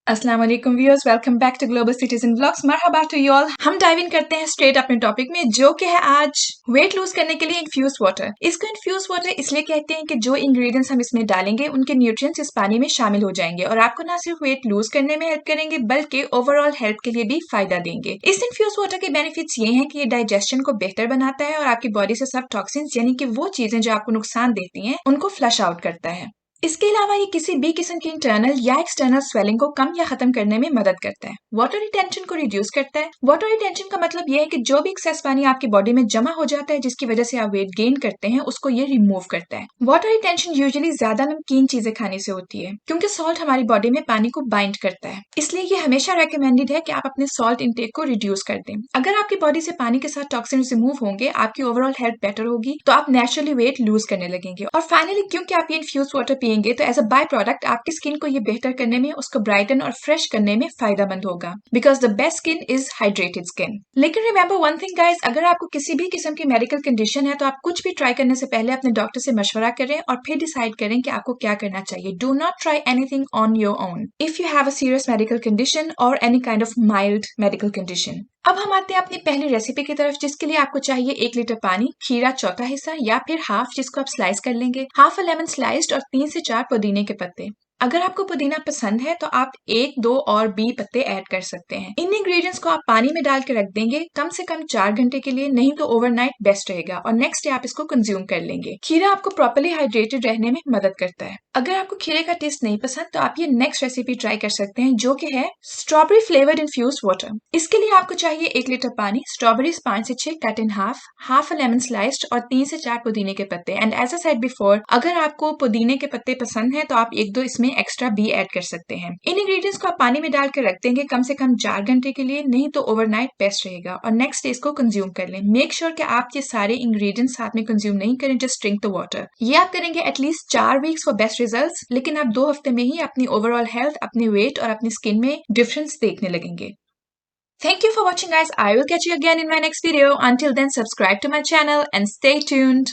अस्सलाम वालेकुम viewers, welcome back to Global Citizen Blogs. मरहबा टू यू ऑल। हम डाइव इन करते हैं स्ट्रेट अपने टॉपिक में, जो कि है आज वेट लूज करने के लिए इन्फ्यूज वाटर। इसको इन्फ्यूज वाटर इसलिए कहते हैं कि जो इंग्रेडिएंट्स हम इसमें डालेंगे उनके न्यूट्रिएंट्स इस पानी में शामिल हो जाएंगे और आपको ना सिर्फ वेट लूज करने में हेल्प करेंगे बल्कि ओवरऑल हेल्थ के लिए भी फायदा देंगे। इस इन्फ्यूज वाटर के बेनिफिट्स ये हैं कि ये डाइजेशन को बेहतर बनाता है और आपकी बॉडी से सब टॉक्सिन्स यानी कि वो चीजें जो आपको नुकसान देती हैं उनको फ्लश आउट करता है। इसके अलावा ये किसी भी किस्म की इंटरनल या एक्सटर्नल स्वेलिंग को कम या खत्म करने में मदद करता है। वाटर रिटेंशन को रिड्यूस करता है। वाटर रिटेंशन का मतलब ये है कि जो भी एक्सेस पानी आपकी बॉडी में जमा हो जाता है जिसकी वजह से आप वेट गेन करते हैं उसको ये रिमूव करता है। वाटर रिटेंशन यूजुअली ज्यादा नमकीन चीजें खाने से होती है क्योंकि सॉल्ट हमारी बॉडी में पानी को बाइंड करता है, इसलिए ये हमेशा रेकमेंडेड है कि आप अपने सॉल्ट इंटेक को रिड्यूस कर दें। अगर आपकी बॉडी से पानी के साथ टॉक्सिन रिमूव होंगे, आपकी ओवरऑल हेल्थ बेटर होगी, तो आप नेचुरली वेट लूज करने लगेंगे। और फाइनली क्योंकि आप ये इन्फ्यूज वाटर पियेंगे तो एज अ बाय प्रोडक्ट आपकी स्किन को ये बेहतर करने में, उसको ब्राइटन और फ्रेश करने में फायदेमंद होगा, because the best skin is hydrated skin. लेकिन रिमेंबर वन थिंग गाइस, अगर आपको किसी भी किस्म की मेडिकल कंडीशन है तो आप कुछ भी ट्राई करने से पहले अपने डॉक्टर से मशवरा करें और फिर डिसाइड करें कि आपको क्या करना चाहिए। Do not try anything on your own if you have a serious medical condition और any kind of mild medical condition. अब हम आते हैं अपनी पहली रेसिपी की तरफ, जिसके लिए आपको चाहिए 1 लीटर पानी, खीरा चौथा हिस्सा या फिर हाफ जिसको आप स्लाइस कर लेंगे, हाफ अ लेमन स्लाइस्ड और 3 से 4 पुदीने के पत्ते। अगर आपको पुदीना पसंद है तो आप 1, 2 और बी पत्ते ऐड कर सकते हैं। इन इंग्रेडिएंट्स को आप पानी में डाल के रख देंगे कम से कम 4 घंटे के लिए, नहीं तो ओवरनाइट बेस्ट रहेगा और नेक्स्ट डे आप इसको कंज्यूम कर लेंगे। खीरा आपको प्रॉपर्ली हाइड्रेटेड रहने में मदद करता है। अगर आपको खीरे का टेस्ट नहीं पसंद तो आप ये नेक्स्ट रेसिपी ट्राई कर सकते हैं, जो कि है स्ट्रॉबेरी फ्लेवर्ड इन्फ्यूज वाटर। इसके लिए आपको चाहिए 1 लीटर पानी, स्ट्रॉबेरीज 5 से 6 cut in half a lemon sliced और 3 से 4 पुदीने के पत्ते। And as a said before, अगर आपको पुदीने के पत्ते पसंद है तो आप 1-2 इसमें एक्स्ट्रा भी ऐड कर सकते हैं। इन इंग्रेडिएंट्स को आप पानी में डाल के रख देंगे कम से कम 4 घंटे के लिए, नहीं तो ओवरनाइट बेस्ट रहेगा और नेक्स्ट डे इसको कंज्यूम कर लें। मेक श्योर कि आप ये सारे इंग्रेडिएंट्स साथ में कंज्यूम नहीं करें, जस्ट ड्रिंक द वाटर। ये आप करेंगे at least 4 weeks for best results, लेकिन आप 2 हफ्ते में ही अपनी ओवरऑल हेल्थ, अपने वेट और अपनी स्किन में डिफरेंस देखने लगेंगे। Thank you for watching guys. I will catch you again in my next video. Until then, subscribe to my channel and stay tuned.